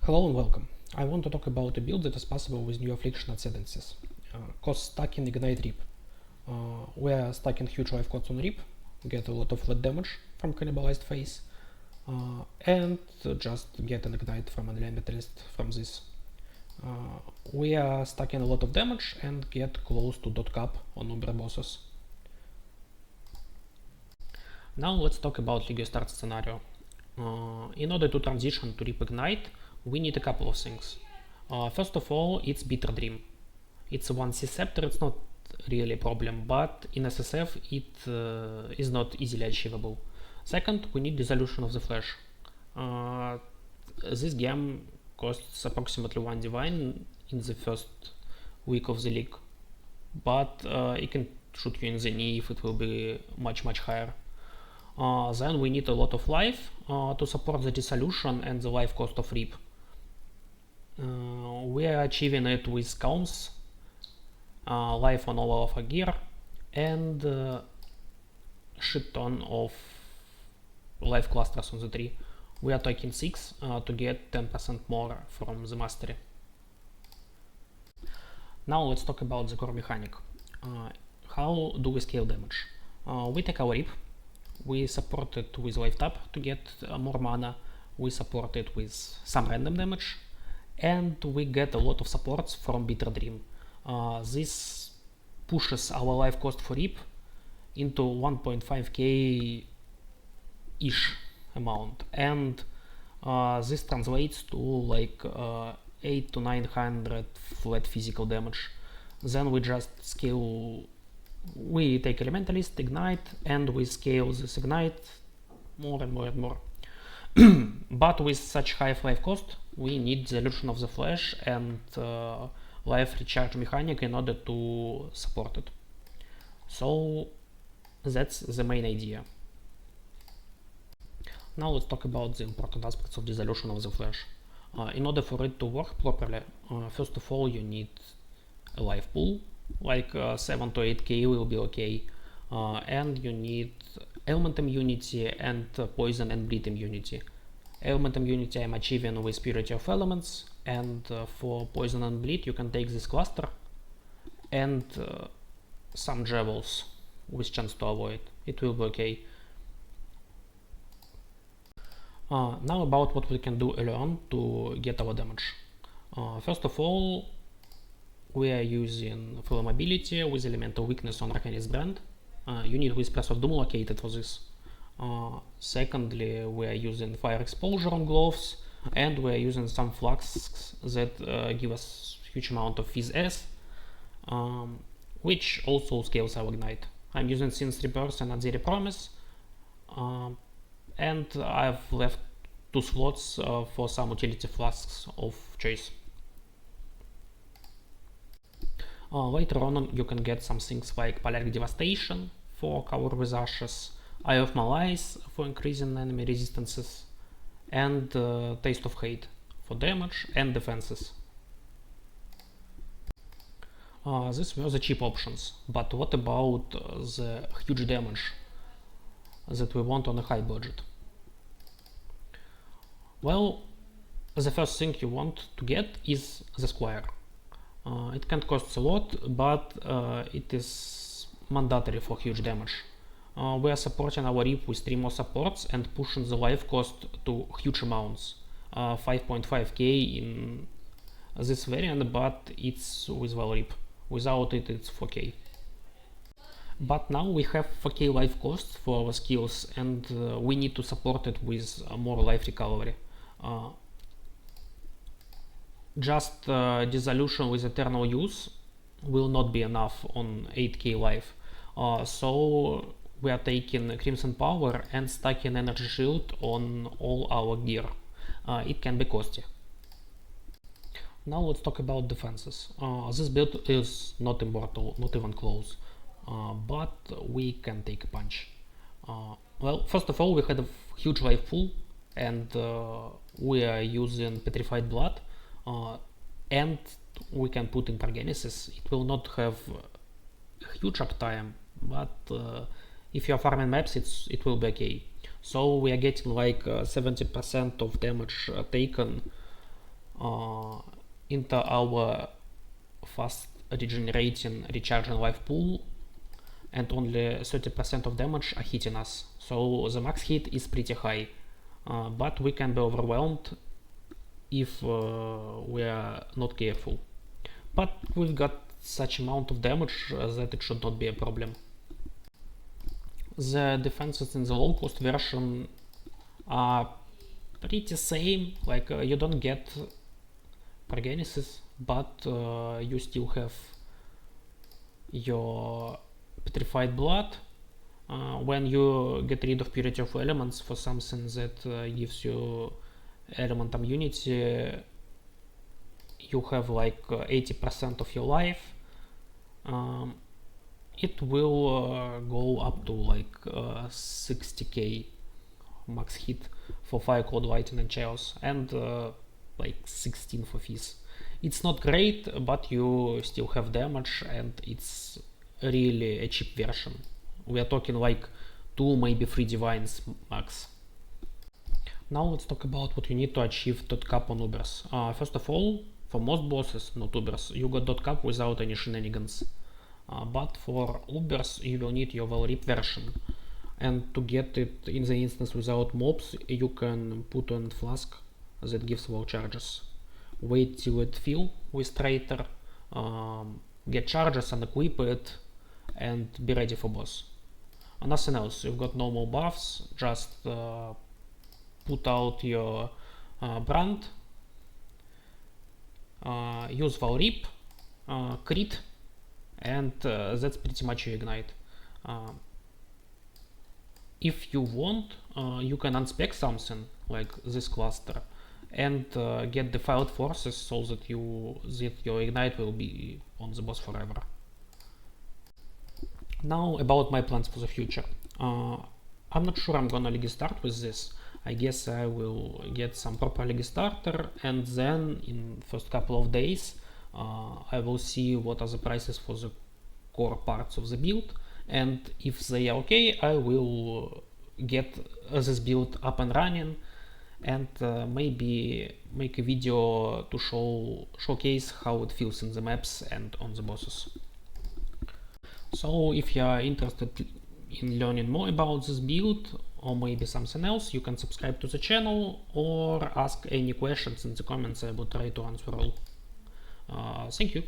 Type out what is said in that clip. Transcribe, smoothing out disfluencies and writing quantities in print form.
Hello and welcome. I want to talk about a build that is possible with new affliction ascendancies. Cost stacking ignite rip. We are stacking huge life costs on rip, get a lot of flat damage from cannibalized phase, and just get an ignite from elementalist from this. We are stacking a lot of damage and get close to dot cap on Uber bosses. Now let's talk Legio start scenario. In order to transition to rip ignite, we need a couple of things. First of all, it's Bitter Dream. It's a 1C scepter, it's not really a problem, but in SSF it is not easily achievable. Second, we need Dissolution of the Flesh. This game costs approximately 1 divine in the first week of the league, but it can shoot you in the knee if it will be much higher. Then we need a lot of life to support the Dissolution and the life cost of Rip. We are achieving it with Calms, life on all alpha gear, and shit ton of life clusters on the tree. We are taking 6 to get 10% more from the mastery. Now let's talk about the core mechanic. How do we scale damage? We take our Rip, we support it with life tap to get more mana, we support it with some random damage, and we get a lot of supports from Bitter Dream. This pushes our life cost for Rip into 1.5k ish amount, and this translates to like 800 to 900 flat physical damage. Then we just scale, we take Elementalist, Ignite, and we scale this Ignite more and more and more. But with such high life cost, we need the Illusion of the Flesh and life recharge mechanic in order to support it. So that's the main idea. Now let's talk about the important aspects of Dissolution of the Flesh. In order for it to work properly, first of all you need a life pool, like 7 to 8k will be okay, and you need element immunity and poison and bleed immunity. Element immunity I'm achieving with Purity of Elements, and for poison and bleed you can take this cluster and some Jewels with chance to avoid. It will be okay. Now about what we can do early on to get our damage. First of all, we are using full mobility with elemental weakness on Arcanist Brand. You need Whispers of Doom located for this. Secondly, we are using fire exposure on gloves, and we are using some flasks that give us huge amount of Fizz S, which also scales our ignite. I'm using Sin's Rebirth and Azeri Promise, and I've left 2 slots for some utility flasks of choice. Later on you can get some things like Polaric Devastation for cover with ashes, Eye of Malice for increasing enemy resistances, and Taste of Hate for damage and defenses. These were the cheap options, but what about the huge damage that we want on a high budget? Well, the first thing you want to get is the Squire. It can't cost a lot, but it is mandatory for huge damage. We are supporting our Rip with 3 more supports and pushing the life cost to huge amounts. 5.5k in this variant, but it's with well Rip. Without it, it's 4k. But now we have 4k life cost for our skills, and we need to support it with more life recovery. Just Dissolution with Eternal Use will not be enough on 8k life, so we are taking Crimson Power and stacking Energy Shield on all our gear. It can be costly. Now let's talk about defenses. This build is not immortal, not even close, but we can take a punch. Well, first of all, we had a huge life pool, and we are using Petrified Blood, and we can put in Pargenesis. It will not have huge uptime, but if you are farming maps, it will be okay. So we are getting like 70% of damage taken into our fast regenerating recharging life pool, and only 30% of damage are hitting us. So the max hit is pretty high, but we can be overwhelmed if we are not careful. But we've got such amount of damage that it should not be a problem. The defenses in the low cost version are pretty same, like you don't get paragenesis, but you still have your petrified blood. When you get rid of purity of elements for something that gives you element immunity, you have like 80% of your life. It will go up to like 60k max hit for Fire, Cold, Lightning and Chaos, and like 16 for Fizz. It's not great, but you still have damage, and it's really a cheap version. We are talking like 2, maybe 3 divines max. Now let's talk about what you need to achieve dot cap on Ubers. First of all, for most bosses, not Ubers, you got dot cap without any shenanigans. But for Ubers, you will need your Valrip version. And to get it in the instance without mobs, you can put on Flask that gives wall charges. Wait till it fill with Traitor, get charges and equip it, and be ready for boss. Nothing else, you've got no more buffs, just put out your brand, use Valrip, crit, and that's pretty much your ignite. If you want, you can unspec something like this cluster and get defiled forces so that your ignite will be on the boss forever. Now about my plans for the future. I'm not sure I'm gonna League start with this. I guess I will get some proper League starter, and then in first couple of days I will see what are the prices for the core parts of the build, and if they are okay, I will get this build up and running, and maybe make a video to showcase how it feels in the maps and on the bosses. So if you are interested in learning more about this build or maybe something else, you can subscribe to the channel or ask any questions in the comments. I will try to answer all. Thank you.